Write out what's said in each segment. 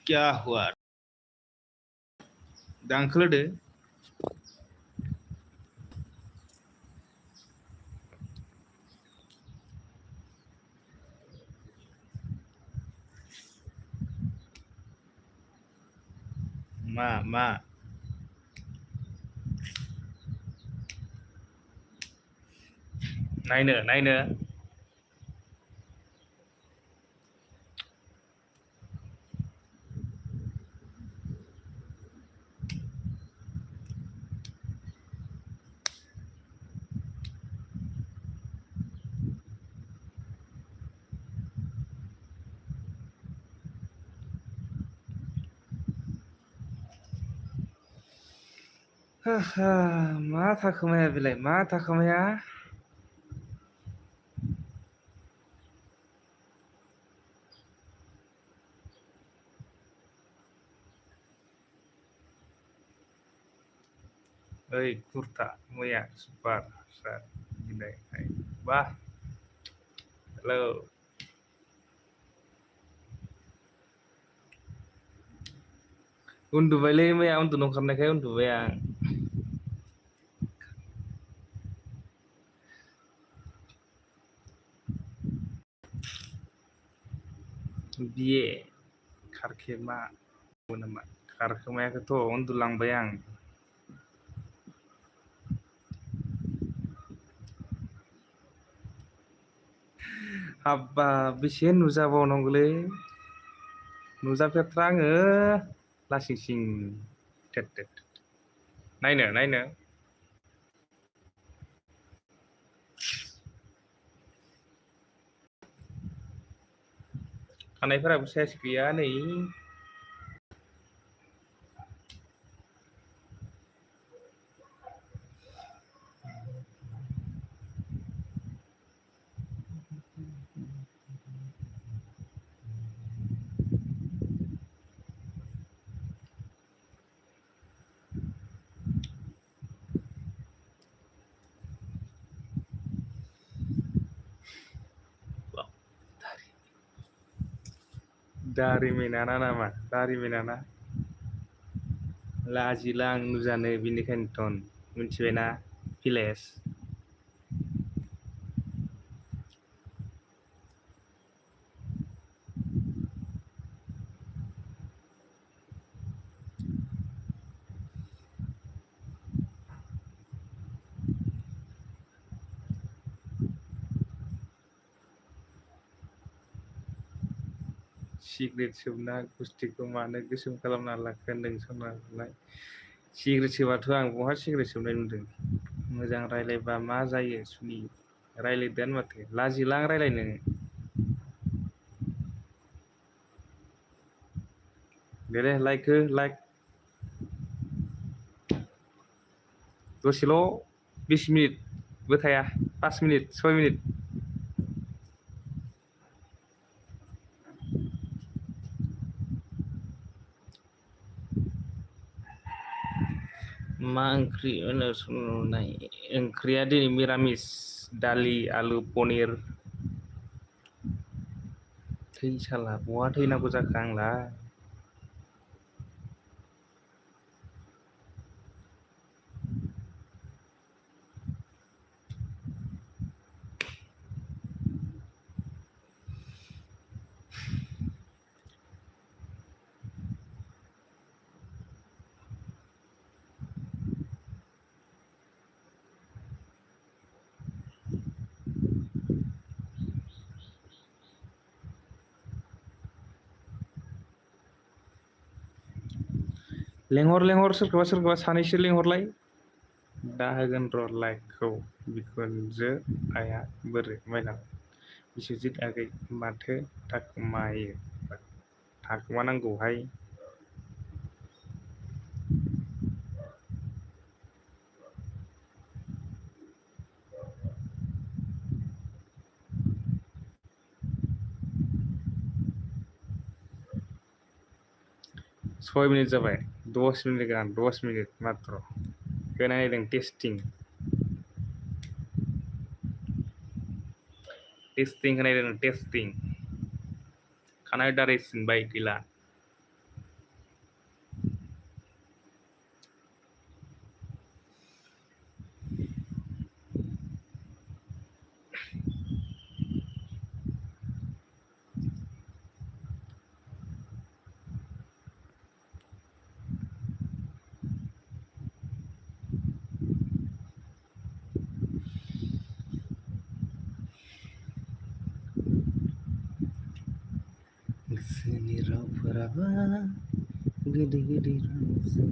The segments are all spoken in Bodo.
क्या हुआ दांखलोदो मा नायनो मा थाखोमाया बेलाय मा थाखोमाया ओइ कुर्ता मैया सुपार गिनाय बा हेलौ उन्दुबायलै मैया उन्दुनो ओंखारनायखाय उन्दुबाय आं बिए खारखेमा नामा खारखोमायाखैथ' उन्दुलांबाय आं हाब्बा बेसे नुजाबावनांगौलै नुजाफेरथ्रा आङो लासिंसिं थेट नायनो खानायफोराबो साइज गैया नै दारिमिनाना नामा दारिमिनाना लाजिला आं नुजानो बिनिखायनोथन मिथिबायना भिलेज सिग्रेट सोबना गुस्थिखौ मानो गोसोम खालामना लाखो नोंसानालाय सिग्रेट सोबाथ' आं बहा सिग्रेट सोबनाय नुदों मोजां रायलायबा मा जायो सुनि रायलायदोआनो माथो लाजिला आं रायलायनो दे लाइक दसेल' 20 मिनिटबो थाया 5 मिनिट 6 मिनिट मा ओंख्रि होनो संनाय ओंख्रिया दिनै मिरामिस दालि आलु पनिर थै साला बहा थैनांगौ जाखो आंलाय लेंहर सोरखौबा सानैसो लेंहरलाय दा होगोन र' लाइकखौ बिखुनजो आइया बोरै माइनाव बिस्वजित आगै माथो थाखुमायो थाखुमानांगौहाय सय मिनिट जाबाय 10 मिनिट गाहाम 10 मिनिट मात्र खोनादों टेस्टिं खोनादों टेस्टिं खानाय दारै सिनबाय गैला गोसोनि रावफोराबा गोदै गोदै रावजों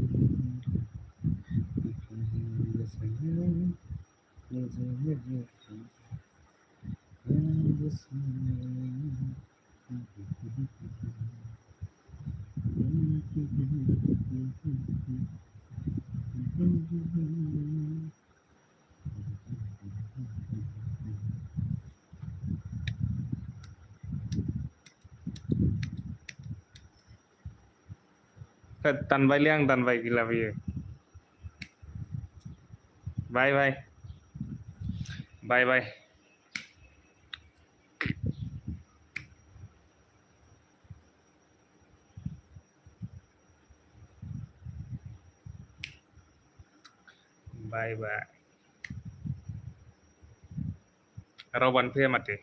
दानबायलै आं दानबाय गैला बेयो बाय बाय बाय बाय बाय बाय रावबानो फैया माथो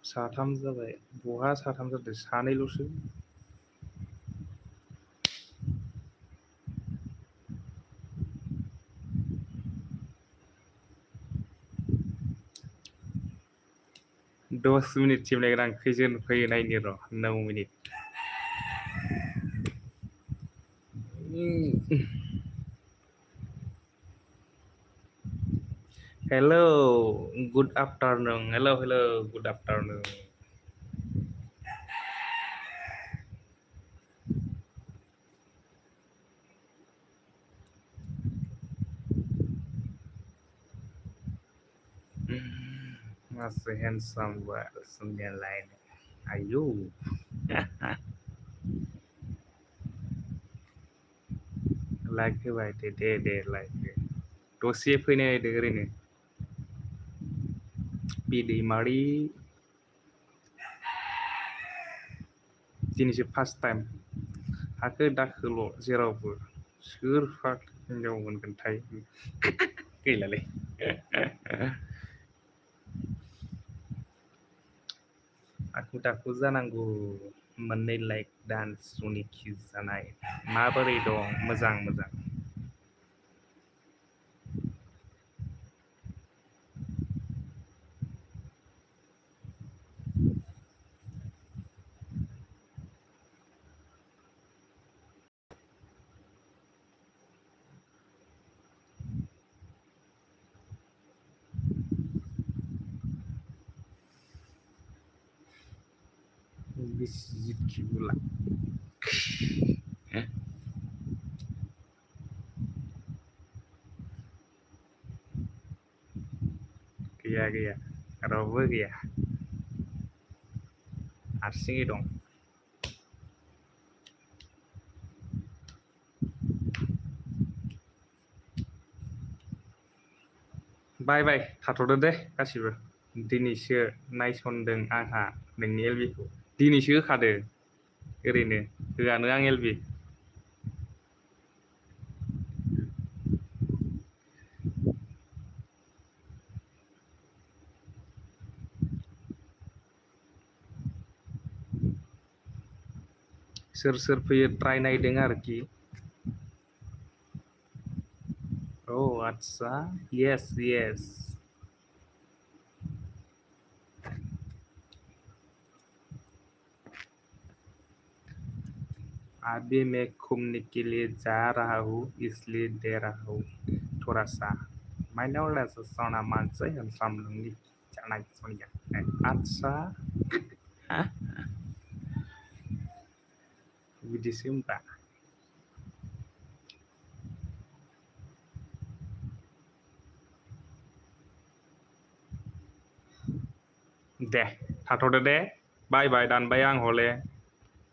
साथाम जाबाय बहा साथाम जादों सानैल'सो दस मिनिट सिमलायगोन आं खैजोन फैयो नायनि र' 9 minute hello good afternoon hello good afternoon मासे हेन्डसाम सोंनायालाय आयौ लाइक होबाय दे लाइक दसे फैनो नायदो ओरैनो बिदैमारि दिनैसो फार्स्ट टाइम हाखो दाखोल' जेरावबो सोर फाक हिनजाव मोनगोनथाय गैलालै आखु दाखु जानांगौ मोननै लाइक डान्स उनिखि जानाय माबोरै दं मोजां बिस्वजित खिबुला गैया रावबो गैया हारसिङै दं बाय बाय थाथ'दो दे गासिबो दिनैसो नायसनदों आंहा नोंनि एलबिखौ दिनैसो होखादो ओरैनो होआनो आं एलबि सोर फैयो ट्राय नायदों आरोखि औ आदसा येस अभी मैं घूमने के लिए जा रहा हूँ इसलिए दे रहा हूँ थोड़ा सा माइनाव सना मानसै होनफ्राम नोंनि जानाय सनिया आदसा बिदिसो होमबा दे थाथ'दो दे बाय बाय दानबाय आं हले